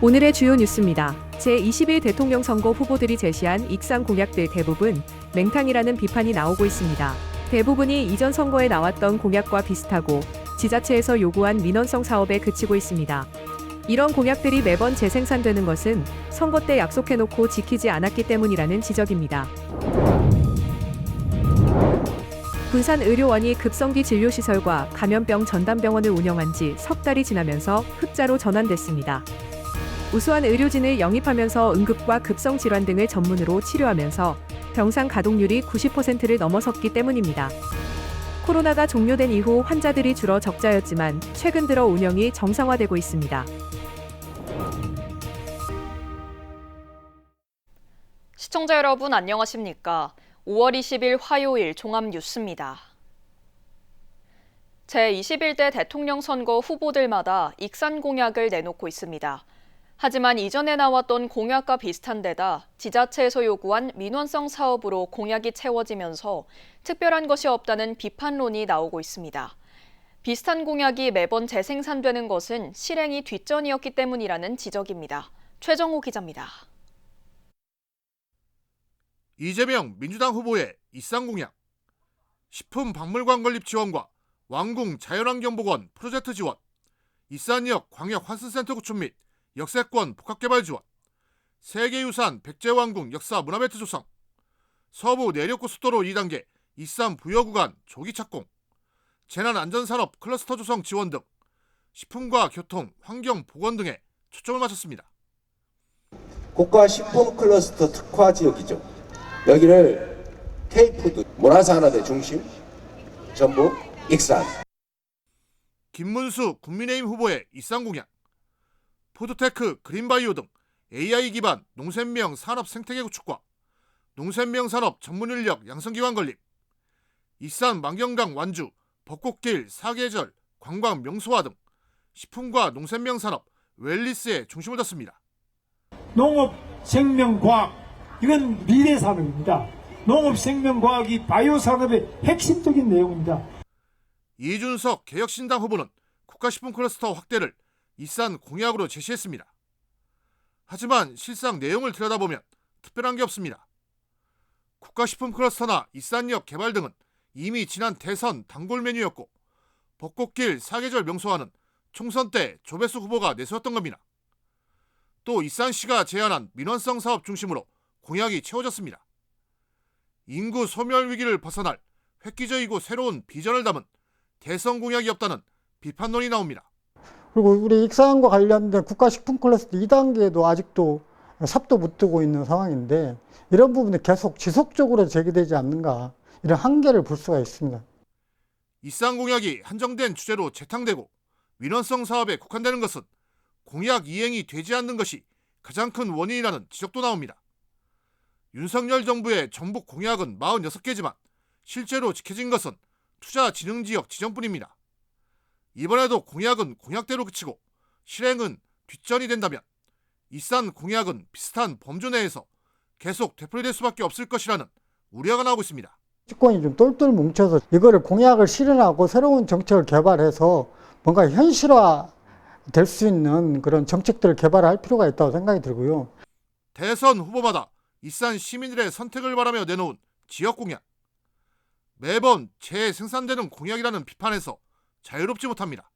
오늘의 주요 뉴스입니다. 제21 대통령 선거 후보들이 제시한 익산 공약들 대부분 맹탕이라는 비판이 나오고 있습니다. 대부분이 이전 선거에 나왔던 공약과 비슷하고 지자체에서 요구한 민원성 사업에 그치고 있습니다. 이런 공약들이 매번 재생산되는 것은 선거 때 약속해놓고 지키지 않았기 때문이라는 지적입니다. 군산의료원이 급성기 진료시설과 감염병 전담병원을 운영한 지 석 달이 지나면서 흑자로 전환됐습니다. 우수한 의료진을 영입하면서 응급과 급성 질환 등을 전문으로 치료하면서 병상 가동률이 90%를 넘어섰기 때문입니다. 코로나가 종료된 이후 환자들이 줄어 적자였지만 최근 들어 운영이 정상화되고 있습니다. 시청자 여러분 안녕하십니까? 5월 20일 화요일 종합뉴스입니다. 제21대 대통령 선거 후보들마다 익산 공약을 내놓고 있습니다. 하지만 이전에 나왔던 공약과 비슷한 데다 지자체에서 요구한 민원성 사업으로 공약이 채워지면서 특별한 것이 없다는 비판론이 나오고 있습니다. 비슷한 공약이 매번 재생산되는 것은 실행이 뒷전이었기 때문이라는 지적입니다. 최정호 기자입니다. 이재명 민주당 후보의 익산 공약, 식품박물관 건립 지원과 왕궁 자연환경보건 프로젝트 지원, 익산역 광역 환승센터 구축 및 역세권 복합개발 지원, 세계유산 백제왕궁 역사 문화벨트 조성, 서부 내륙고속도로 2단계 익산 부여구간 조기 착공, 재난안전산업 클러스터 조성 지원 등 식품과 교통, 환경, 보건 등에 초점을 맞췄습니다. 국가 식품 클러스터 특화 지역이죠. 여기를 K푸드, 문화산업의 중심, 전북, 익산. 김문수 국민의힘 후보의 익산 공약, 푸드테크, 그린바이오 등 AI 기반 농산명 산업 생태계 구축과 농산명 산업 전문인력 양성기관 건립, 익산 만경강 완주, 벚꽃길, 사계절, 관광 명소화 등 식품과 농산명 산업, 웰리스에 중심을 뒀습니다. 농업, 생명과학, 이건 미래 산업입니다. 농업, 생명과학이 바이오 산업의 핵심적인 내용입니다. 이준석 개혁신당 후보는 국가식품 클러스터 확대를 익산 공약으로 제시했습니다. 하지만 실상 내용을 들여다보면 특별한 게 없습니다. 국가식품 클러스터나 익산역 개발 등은 이미 지난 대선 단골 메뉴였고 벚꽃길 사계절 명소화는 총선 때 조배수 후보가 내세웠던 겁니다. 또 익산시가 제안한 민원성 사업 중심으로 공약이 채워졌습니다. 인구 소멸 위기를 벗어날 획기적이고 새로운 비전을 담은 대선 공약이 없다는 비판론이 나옵니다. 그리고 우리 익산과 관련된 국가식품 클러스터 2단계도 아직도 삽도 못 두고 있는 상황인데 이런 부분이 계속 지속적으로 제기되지 않는가, 이런 한계를 볼 수가 있습니다. 익산 공약이 한정된 주제로 재탕되고 민원성 사업에 국한되는 것은 공약 이행이 되지 않는 것이 가장 큰 원인이라는 지적도 나옵니다. 윤석열 정부의 전북 공약은 46개지만 실제로 지켜진 것은 투자진흥지역 지정뿐입니다. 이번에도 공약은 공약대로 그치고 실행은 뒷전이 된다면 익산 공약은 비슷한 범주 내에서 계속 되풀이될 수밖에 없을 것이라는 우려가 나오고 있습니다. 정치권이 좀 똘똘 뭉쳐서 이거를 공약을 실현하고 새로운 정책을 개발해서 뭔가 현실화 될 수 있는 그런 정책들을 개발할 필요가 있다고 생각이 들고요. 대선 후보마다 익산 시민들의 선택을 바라며 내놓은 지역 공약. 매번 재생산되는 공약이라는 비판에서 자유롭지 못합니다.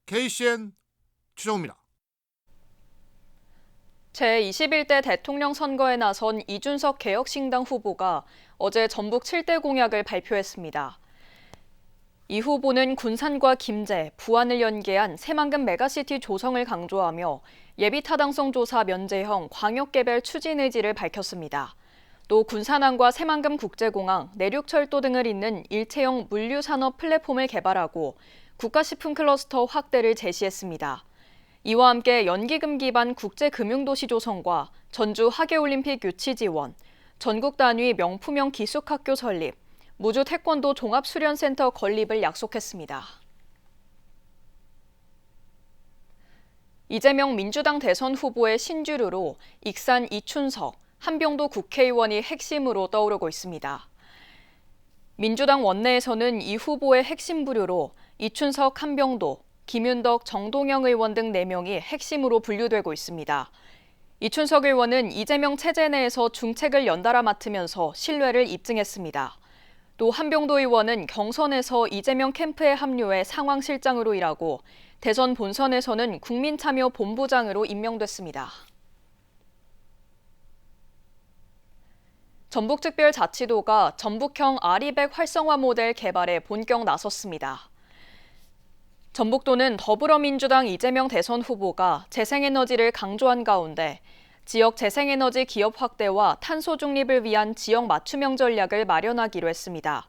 KCN 최정우입니다. 제21대 대통령 선거에 나선 이준석 개혁신당 후보가 어제 전북 7대 공약을 발표했습니다. 이 후보는 군산과 김제, 부안을 연계한 새만금 메가시티 조성을 강조하며 예비타당성 조사 면제형 광역개발 추진 의지를 밝혔습니다. 또 군산항과 새만금 국제공항, 내륙철도 등을 잇는 일체형 물류산업 플랫폼을 개발하고 국가식품 클러스터 확대를 제시했습니다. 이와 함께 연기금 기반 국제금융도시 조성과 전주 하계올림픽 유치 지원, 전국 단위 명품형 기숙학교 설립, 무주 태권도 종합수련센터 건립을 약속했습니다. 이재명 민주당 대선 후보의 신주류로 익산 이춘석, 한병도 국회의원이 핵심으로 떠오르고 있습니다. 민주당 원내에서는 이 후보의 핵심 부류로 이춘석, 한병도, 김윤덕, 정동영 의원 등 4명이 핵심으로 분류되고 있습니다. 이춘석 의원은 이재명 체제 내에서 중책을 연달아 맡으면서 신뢰를 입증했습니다. 또 한병도 의원은 경선에서 이재명 캠프에 합류해 상황실장으로 일하고 대선 본선에서는 국민참여본부장으로 임명됐습니다. 전북특별자치도가 전북형 아리백 활성화 모델 개발에 본격 나섰습니다. 전북도는 더불어민주당 이재명 대선 후보가 재생에너지를 강조한 가운데 지역 재생에너지 기업 확대와 탄소 중립을 위한 지역 맞춤형 전략을 마련하기로 했습니다.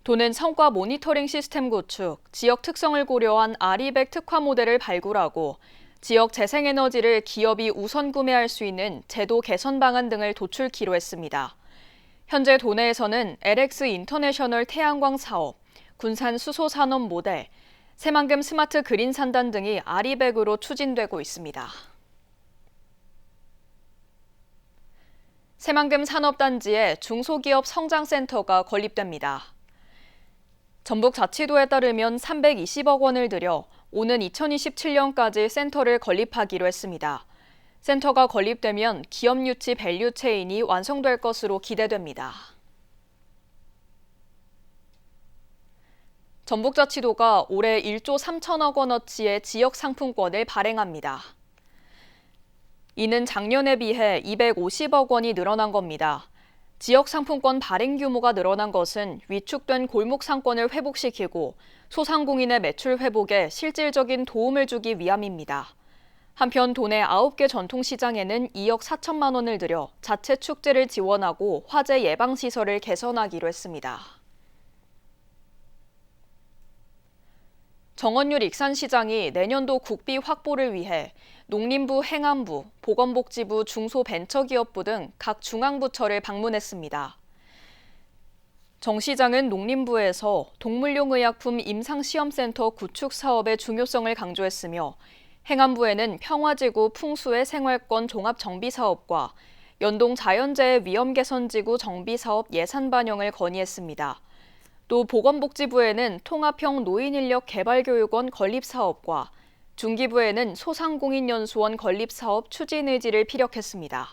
도는 성과 모니터링 시스템 구축, 지역 특성을 고려한 아리백 특화 모델을 발굴하고 지역 재생에너지를 기업이 우선 구매할 수 있는 제도 개선 방안 등을 도출키로 했습니다. 현재 도내에서는 LX 인터내셔널 태양광 사업, 군산 수소 산업 모델, 새만금 스마트 그린 산단 등이 아리백으로 추진되고 있습니다. 새만금 산업단지에 중소기업 성장센터가 건립됩니다. 전북자치도에 따르면 320억 원을 들여 오는 2027년까지 센터를 건립하기로 했습니다. 센터가 건립되면 기업 유치 밸류 체인이 완성될 것으로 기대됩니다. 전북자치도가 올해 1조 3천억 원어치의 지역 상품권을 발행합니다. 이는 작년에 비해 250억 원이 늘어난 겁니다. 지역 상품권 발행 규모가 늘어난 것은 위축된 골목 상권을 회복시키고 소상공인의 매출 회복에 실질적인 도움을 주기 위함입니다. 한편 도내 9개 전통시장에는 2억 4천만 원을 들여 자체 축제를 지원하고 화재 예방시설을 개선하기로 했습니다. 정원율 익산시장이 내년도 국비 확보를 위해 농림부, 행안부, 보건복지부, 중소벤처기업부 등 각 중앙부처를 방문했습니다. 정 시장은 농림부에서 동물용 의약품 임상시험센터 구축 사업의 중요성을 강조했으며 행안부에는 평화지구 풍수의 생활권 종합정비사업과 연동 자연재해 위험개선지구 정비사업 예산 반영을 건의했습니다. 또 보건복지부에는 통합형 노인인력 개발교육원 건립사업과 중기부에는 소상공인연수원 건립사업 추진 의지를 피력했습니다.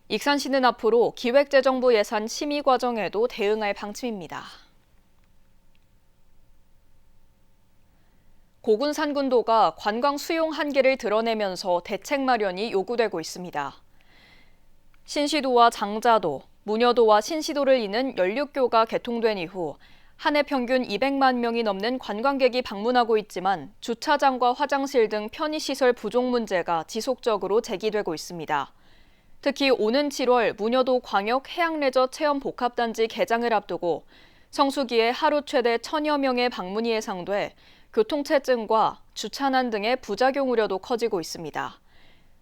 익산시는 앞으로 기획재정부 예산 심의 과정에도 대응할 방침입니다. 고군산군도가 관광 수용 한계를 드러내면서 대책 마련이 요구되고 있습니다. 신시도와 장자도, 무녀도와 신시도를 잇는 연륙교가 개통된 이후 한 해 평균 200만 명이 넘는 관광객이 방문하고 있지만 주차장과 화장실 등 편의시설 부족 문제가 지속적으로 제기되고 있습니다. 특히 오는 7월 무녀도 광역 해양레저 체험 복합단지 개장을 앞두고 성수기에 하루 최대 1,000여 명의 방문이 예상돼 교통체증과 주차난 등의 부작용 우려도 커지고 있습니다.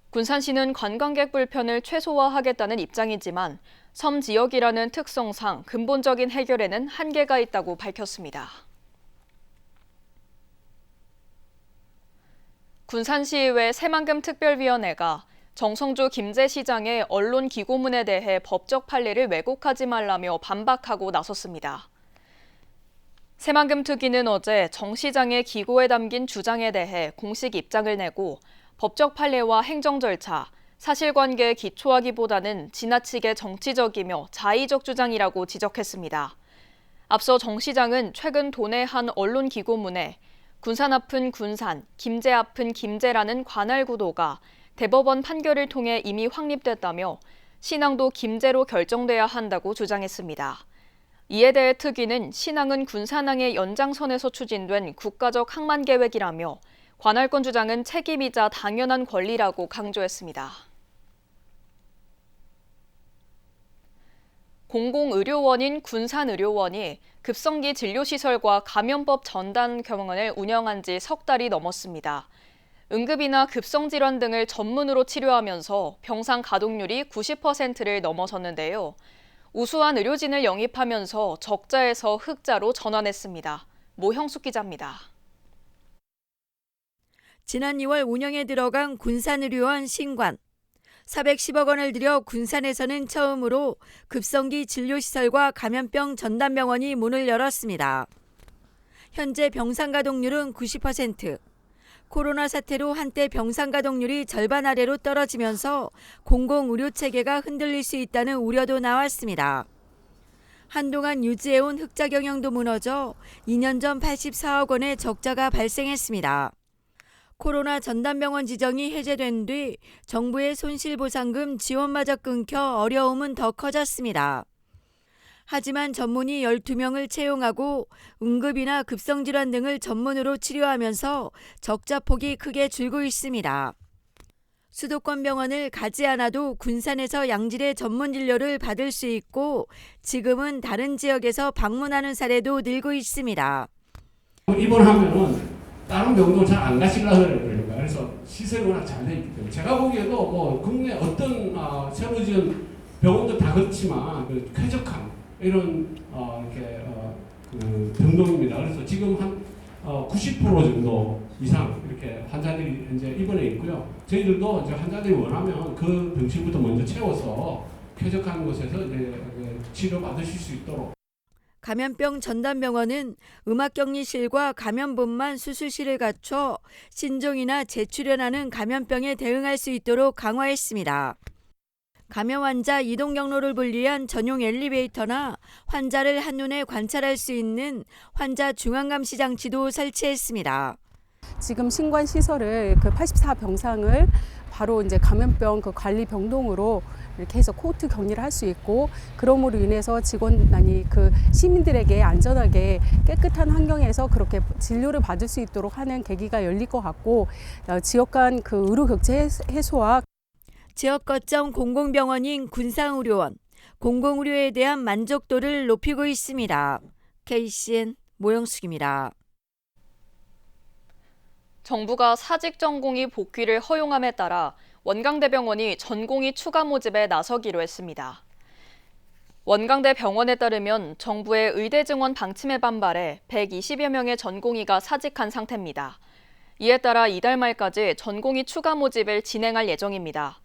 군산시는 관광객 불편을 최소화하겠다는 입장이지만 섬 지역이라는 특성상 근본적인 해결에는 한계가 있다고 밝혔습니다. 군산시의회 새만금 특별위원회가 정성주 김제시장의 언론 기고문에 대해 법적 판례를 왜곡하지 말라며 반박하고 나섰습니다. 새만금 특위는 어제 정 시장의 기고에 담긴 주장에 대해 공식 입장을 내고 법적 판례와 행정 절차, 사실관계에 기초하기보다는 지나치게 정치적이며 자의적 주장이라고 지적했습니다. 앞서 정 시장은 최근 도내 한 언론 기고문에 군산 앞은 군산, 김제 앞은 김제라는 관할 구도가 대법원 판결을 통해 이미 확립됐다며 신항도 김제로 결정돼야 한다고 주장했습니다. 이에 대해 특위는 신항은 군산항의 연장선에서 추진된 국가적 항만 계획이라며 관할권 주장은 책임이자 당연한 권리라고 강조했습니다. 공공의료원인 군산의료원이 급성기 진료시설과 감염법 전담 병원을 운영한 지 석 달이 넘었습니다. 응급이나 급성질환 등을 전문으로 치료하면서 병상 가동률이 90%를 넘어섰는데요. 우수한 의료진을 영입하면서 적자에서 흑자로 전환했습니다. 모형숙 기자입니다. 지난 2월 운영에 들어간 군산의료원 신관. 410억 원을 들여 군산에서는 처음으로 급성기 진료시설과 감염병 전담병원이 문을 열었습니다. 현재 병상 가동률은 90%, 코로나 사태로 한때 병상 가동률이 절반 아래로 떨어지면서 공공의료 체계가 흔들릴 수 있다는 우려도 나왔습니다. 한동안 유지해온 흑자 경영도 무너져 2년 전 84억 원의 적자가 발생했습니다. 코로나 전담병원 지정이 해제된 뒤 정부의 손실보상금 지원마저 끊겨 어려움은 더 커졌습니다. 하지만 전문의 12명을 채용하고 응급이나 급성질환 등을 전문으로 치료하면서 적자 폭이 크게 줄고 있습니다. 수도권 병원을 가지 않아도 군산에서 양질의 전문 진료를 받을 수 있고 지금은 다른 지역에서 방문하는 사례도 늘고 있습니다. 입원하면은 다른 병동 잘 안 가시려고 그러는 거예요. 그래서 시설이 워낙 잘 돼 있기 때문에 제가 보기에도 뭐 국내 어떤 새로 지은 병원도 다 그렇지만 그 쾌적한 이런 그 병동입니다. 그래서 지금 한 90% 정도 이상 이렇게 환자들이 이제 입원해 있고요. 저희들도 이제 환자들이 원하면 그 병실부터 먼저 채워서 쾌적한 곳에서 이제 치료 받으실 수 있도록. 감염병 전담병원은 음압격리실과 감염분만 수술실을 갖춰 신종이나 재출현하는 감염병에 대응할 수 있도록 강화했습니다. 감염 환자 이동 경로를 분리한 전용 엘리베이터나 환자를 한눈에 관찰할 수 있는 환자 중앙감시 장치도 설치했습니다. 지금 신관 시설을 그 84병상을 바로 이제 감염병 그 관리 병동으로 이렇게 해서 코호트 격리를 할 수 있고, 그러므로 인해서 직원이 그 시민들에게 안전하게 깨끗한 환경에서 그렇게 진료를 받을 수 있도록 하는 계기가 열릴 것 같고, 지역 간 그 의료 격차 해소와 지역 거점 공공병원인 군산의료원, 공공의료에 대한 만족도를 높이고 있습니다. KCN 모영숙입니다. 정부가 사직 전공의 복귀를 허용함에 따라 원광대병원이 전공의 추가 모집에 나서기로 했습니다. 원광대 병원에 따르면 정부의 의대 증원 방침에 반발해 120여 명의 전공의가 사직한 상태입니다. 이에 따라 이달 말까지 전공의 추가 모집을 진행할 예정입니다.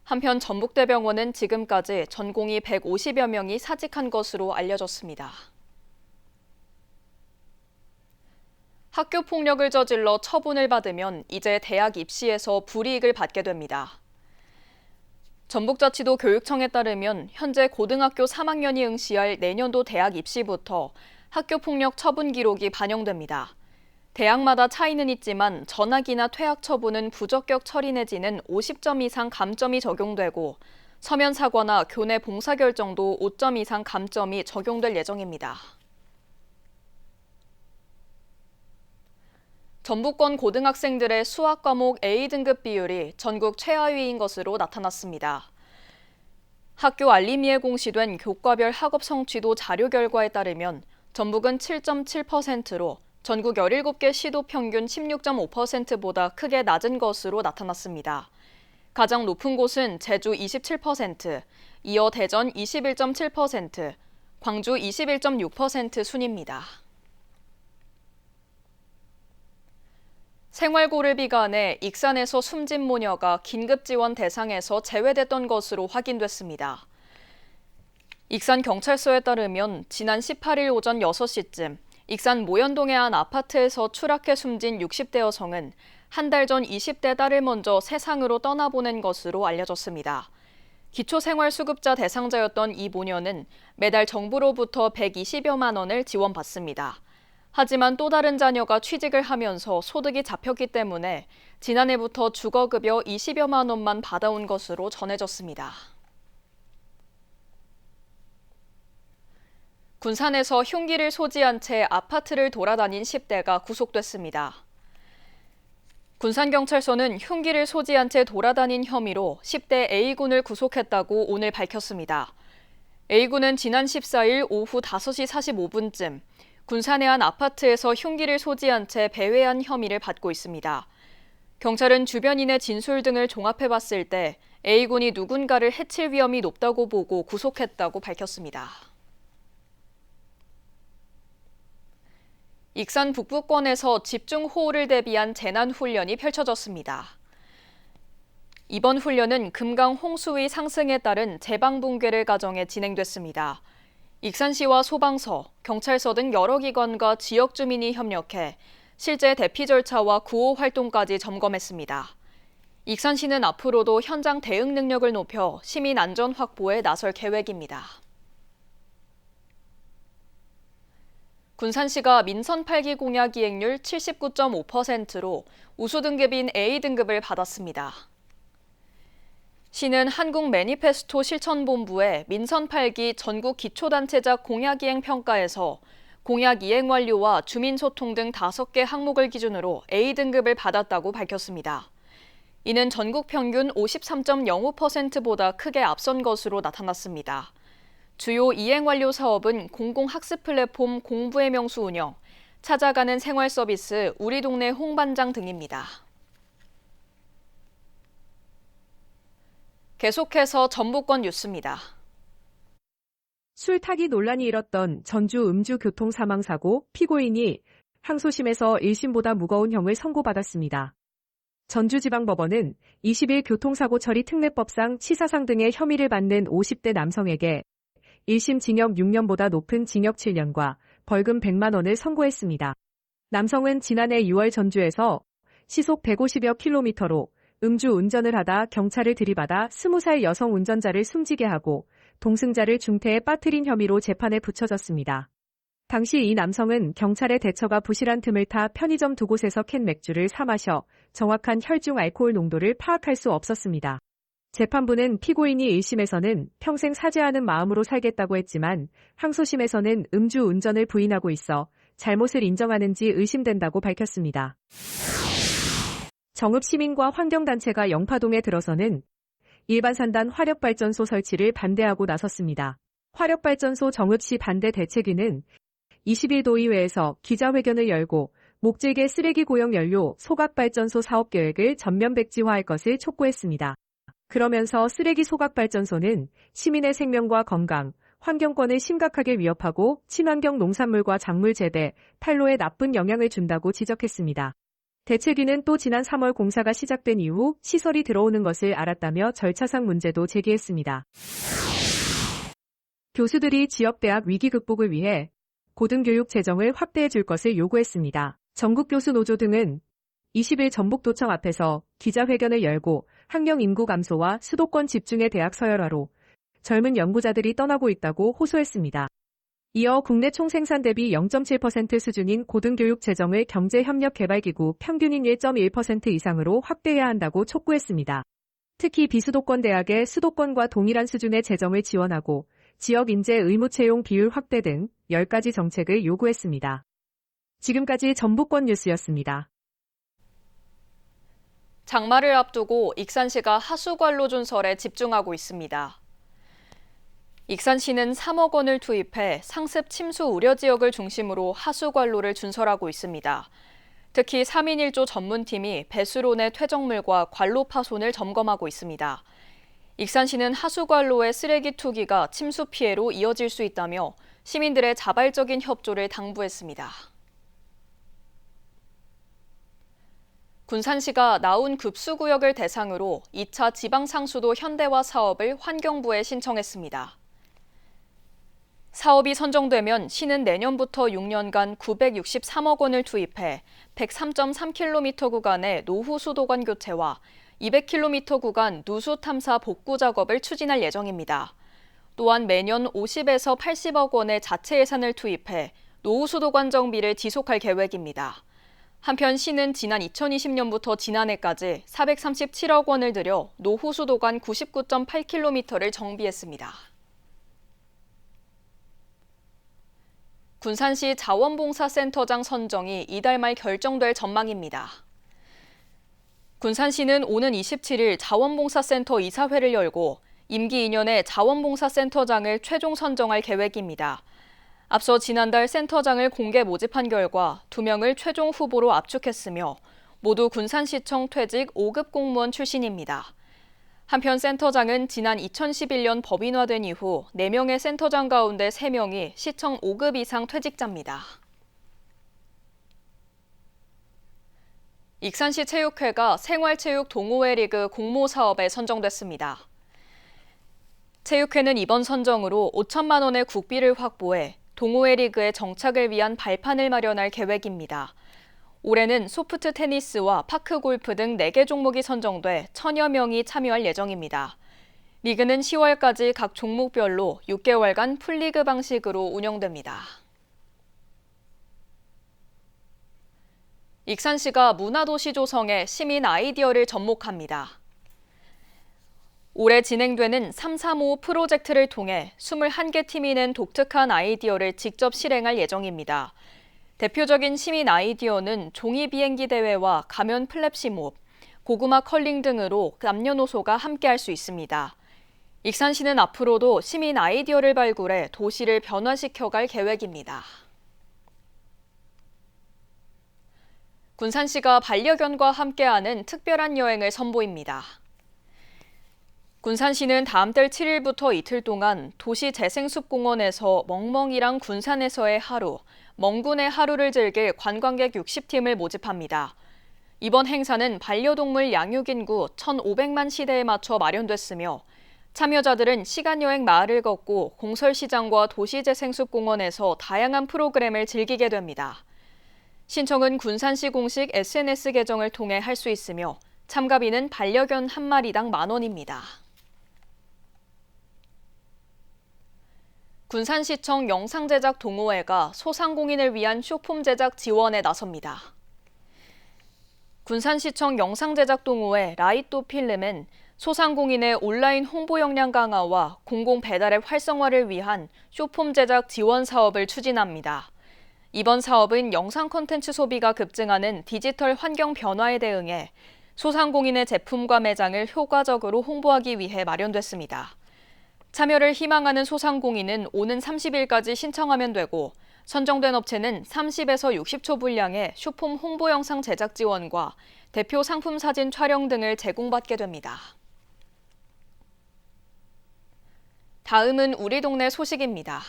한편 전북대병원은 지금까지 전공의 150여 명이 사직한 것으로 알려졌습니다. 학교 폭력을 저질러 처분을 받으면 이제 대학 입시에서 불이익을 받게 됩니다. 전북자치도 교육청에 따르면 현재 고등학교 3학년이 응시할 내년도 대학 입시부터 학교 폭력 처분 기록이 반영됩니다. 대학마다 차이는 있지만 전학이나 퇴학 처분은 부적격 처리 내지는 50점 이상 감점이 적용되고 서면 사과나 교내 봉사 결정도 5점 이상 감점이 적용될 예정입니다. 전북권 고등학생들의 수학 과목 A등급 비율이 전국 최하위인 것으로 나타났습니다. 학교 알림이에 공시된 교과별 학업 성취도 자료 결과에 따르면 전북은 7.7%로 전국 17개 시도 평균 16.5%보다 크게 낮은 것으로 나타났습니다. 가장 높은 곳은 제주 27%, 이어 대전 21.7%, 광주 21.6% 순입니다. 생활고를 비관해 익산에서 숨진 모녀가 긴급지원 대상에서 제외됐던 것으로 확인됐습니다. 익산경찰서에 따르면 지난 18일 오전 6시쯤 익산 모현동의 한 아파트에서 추락해 숨진 60대 여성은 한 달 전 20대 딸을 먼저 세상으로 떠나보낸 것으로 알려졌습니다. 기초생활수급자 대상자였던 이 모녀는 매달 정부로부터 120여만 원을 지원받습니다. 하지만 또 다른 자녀가 취직을 하면서 소득이 잡혔기 때문에 지난해부터 주거급여 20여만 원만 받아온 것으로 전해졌습니다. 군산에서 흉기를 소지한 채 아파트를 돌아다닌 10대가 구속됐습니다. 군산경찰서는 흉기를 소지한 채 돌아다닌 혐의로 10대 A군을 구속했다고 오늘 밝혔습니다. A군은 지난 14일 오후 5시 45분쯤 군산의 한 아파트에서 흉기를 소지한 채 배회한 혐의를 받고 있습니다. 경찰은 주변인의 진술 등을 종합해봤을 때 A군이 누군가를 해칠 위험이 높다고 보고 구속했다고 밝혔습니다. 익산 북부권에서 집중호우를 대비한 재난훈련이 펼쳐졌습니다. 이번 훈련은 금강 홍수의 상승에 따른 재방붕괴를 가정해 진행됐습니다. 익산시와 소방서, 경찰서 등 여러 기관과 지역 주민이 협력해 실제 대피 절차와 구호 활동까지 점검했습니다. 익산시는 앞으로도 현장 대응 능력을 높여 시민 안전 확보에 나설 계획입니다. 군산시가 민선 8기 공약 이행률 79.5%로 우수 등급인 A등급을 받았습니다. 시는 한국 매니페스토 실천본부의 민선 8기 전국 기초단체장 공약 이행 평가에서 공약 이행 완료와 주민소통 등 5개 항목을 기준으로 A등급을 받았다고 밝혔습니다. 이는 전국 평균 53.05%보다 크게 앞선 것으로 나타났습니다. 주요 이행 완료 사업은 공공학습 플랫폼 공부의 명수 운영, 찾아가는 생활 서비스 우리 동네 홍반장 등입니다. 계속해서 전북권 뉴스입니다. 술 타기 논란이 일었던 전주 음주 교통 사망 사고 피고인이 항소심에서 1심보다 무거운 형을 선고받았습니다. 전주지방법원은 20일 교통사고 처리 특례법상 치사상 등의 혐의를 받는 50대 남성에게 1심 징역 6년보다 높은 징역 7년과 벌금 100만 원을 선고했습니다. 남성은 지난해 6월 전주에서 시속 150여 킬로미터로 음주 운전을 하다 경찰을 들이받아 20살 여성 운전자를 숨지게 하고 동승자를 중태에 빠뜨린 혐의로 재판에 붙여졌습니다. 당시 이 남성은 경찰의 대처가 부실한 틈을 타 편의점 두 곳에서 캔 맥주를 사 마셔 정확한 혈중 알코올 농도를 파악할 수 없었습니다. 재판부는 피고인이 1심에서는 평생 사죄하는 마음으로 살겠다고 했지만 항소심에서는 음주 운전을 부인하고 있어 잘못을 인정하는지 의심된다고 밝혔습니다. 정읍시민과 환경단체가 영파동에 들어서는 일반산단 화력발전소 설치를 반대하고 나섰습니다. 화력발전소 정읍시 반대 대책위는 20일 도의회에서 기자회견을 열고 목재계 쓰레기 고형 연료 소각발전소 사업계획을 전면 백지화할 것을 촉구했습니다. 그러면서 쓰레기 소각발전소는 시민의 생명과 건강, 환경권을 심각하게 위협하고 친환경 농산물과 작물 재배, 탄로에 나쁜 영향을 준다고 지적했습니다. 대책위는 또 지난 3월 공사가 시작된 이후 시설이 들어오는 것을 알았다며 절차상 문제도 제기했습니다. 교수들이 지역대학 위기 극복을 위해 고등교육 재정을 확대해 줄 것을 요구했습니다. 전국교수노조 등은 20일 전북도청 앞에서 기자회견을 열고 학령 인구 감소와 수도권 집중의 대학 서열화로 젊은 연구자들이 떠나고 있다고 호소했습니다. 이어 국내 총생산 대비 0.7% 수준인 고등교육 재정을 경제협력개발기구 평균인 1.1% 이상으로 확대해야 한다고 촉구했습니다. 특히 비수도권 대학의 수도권과 동일한 수준의 재정을 지원하고 지역 인재 의무 채용 비율 확대 등 10가지 정책을 요구했습니다. 지금까지 전북권 뉴스였습니다. 장마를 앞두고 익산시가 하수관로 준설에 집중하고 있습니다. 익산시는 3억 원을 투입해 상습 침수 우려 지역을 중심으로 하수관로를 준설하고 있습니다. 특히 3인 1조 전문팀이 배수로 내 퇴적물과 관로 파손을 점검하고 있습니다. 익산시는 하수관로의 쓰레기 투기가 침수 피해로 이어질 수 있다며 시민들의 자발적인 협조를 당부했습니다. 군산시가 나운 급수구역을 대상으로 2차 지방상수도 현대화 사업을 환경부에 신청했습니다. 사업이 선정되면 시는 내년부터 6년간 963억 원을 투입해 103.3km 구간의 노후 수도관 교체와 200km 구간 누수 탐사 복구 작업을 추진할 예정입니다. 또한 매년 50에서 80억 원의 자체 예산을 투입해 노후 수도관 정비를 지속할 계획입니다. 한편 시는 지난 2020년부터 지난해까지 437억 원을 들여 노후 수도관 99.8km를 정비했습니다. 군산시 자원봉사센터장 선정이 이달 말 결정될 전망입니다. 군산시는 오는 27일 자원봉사센터 이사회를 열고 임기 2년의 자원봉사센터장을 최종 선정할 계획입니다. 앞서 지난달 센터장을 공개 모집한 결과 2명을 최종 후보로 압축했으며 모두 군산시청 퇴직 5급 공무원 출신입니다. 한편 센터장은 지난 2011년 법인화된 이후 4명의 센터장 가운데 3명이 시청 5급 이상 퇴직자입니다. 익산시 체육회가 생활체육 동호회 리그 공모 사업에 선정됐습니다. 체육회는 이번 선정으로 5천만 원의 국비를 확보해 동호회 리그의 정착을 위한 발판을 마련할 계획입니다. 올해는 소프트 테니스와 파크 골프 등 4개 종목이 선정돼 1000여 명이 참여할 예정입니다. 리그는 10월까지 각 종목별로 6개월간 풀리그 방식으로 운영됩니다. 익산시가 문화도시 조성에 시민 아이디어를 접목합니다. 올해 진행되는 335 프로젝트를 통해 21개 팀이 낸 독특한 아이디어를 직접 실행할 예정입니다. 대표적인 시민 아이디어는 종이 비행기 대회와 가면 플랩시 몹, 고구마 컬링 등으로 남녀노소가 함께할 수 있습니다. 익산시는 앞으로도 시민 아이디어를 발굴해 도시를 변화시켜갈 계획입니다. 군산시가 반려견과 함께하는 특별한 여행을 선보입니다. 군산시는 다음 달 7일부터 이틀 동안 도시재생숲공원에서 멍멍이랑 군산에서의 하루, 멍군의 하루를 즐길 관광객 60팀을 모집합니다. 이번 행사는 반려동물 양육 인구 1,500만 시대에 맞춰 마련됐으며 참여자들은 시간여행 마을을 걷고 공설시장과 도시재생숲공원에서 다양한 프로그램을 즐기게 됩니다. 신청은 군산시 공식 SNS 계정을 통해 할 수 있으며 참가비는 반려견 한 마리당 10,000원입니다. 군산시청 영상제작 동호회가 소상공인을 위한 쇼폼 제작 지원에 나섭니다. 군산시청 영상제작 동호회 라이또 필름은 소상공인의 온라인 홍보 역량 강화와 공공 배달의 활성화를 위한 쇼폼 제작 지원 사업을 추진합니다. 이번 사업은 영상 콘텐츠 소비가 급증하는 디지털 환경 변화에 대응해 소상공인의 제품과 매장을 효과적으로 홍보하기 위해 마련됐습니다. 참여를 희망하는 소상공인은 오는 30일까지 신청하면 되고 선정된 업체는 30에서 60초 분량의 쇼폼 홍보 영상 제작 지원과 대표 상품 사진 촬영 등을 제공받게 됩니다. 다음은 우리 동네 소식입니다.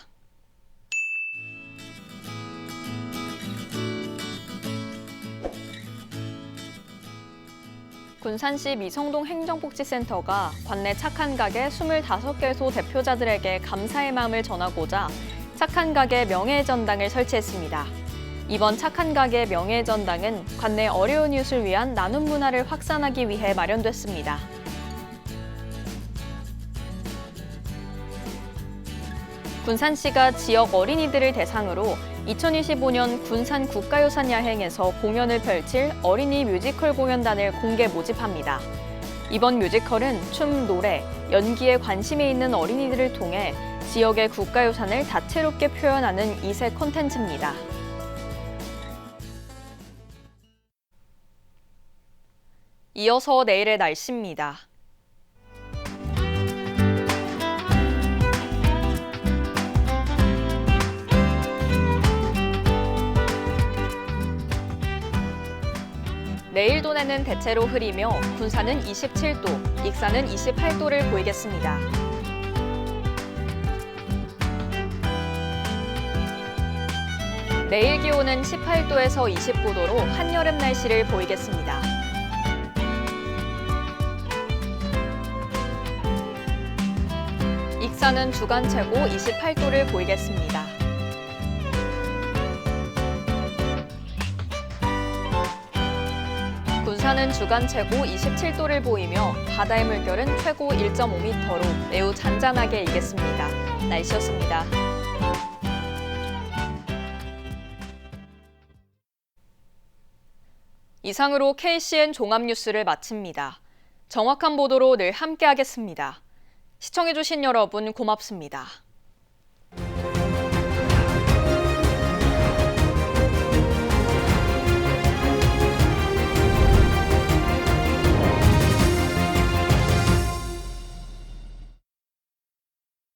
군산시 미성동 행정복지센터가 관내 착한 가게 25개소 대표자들에게 감사의 마음을 전하고자 착한 가게 명예전당을 설치했습니다. 이번 착한 가게 명예전당은 관내 어려운 이웃을 위한 나눔 문화를 확산하기 위해 마련됐습니다. 군산시가 지역 어린이들을 대상으로 2025년 군산 국가유산 야행에서 공연을 펼칠 어린이 뮤지컬 공연단을 공개 모집합니다. 이번 뮤지컬은 춤, 노래, 연기에 관심이 있는 어린이들을 통해 지역의 국가유산을 다채롭게 표현하는 2세 콘텐츠입니다. 이어서 내일의 날씨입니다. 내일 도내는 대체로 흐리며 군산은 27도, 익산은 28도를 보이겠습니다. 내일 기온은 18도에서 29도로 한여름 날씨를 보이겠습니다. 익산은 주간 최고 28도를 보이겠습니다. 군산은 주간 최고 27도를 보이며 바다의 물결은 최고 1.5m로 매우 잔잔하게 일겠습니다. 날씨였습니다. 이상으로 KCN 종합뉴스를 마칩니다. 정확한 보도로 늘 함께하겠습니다. 시청해주신 여러분 고맙습니다.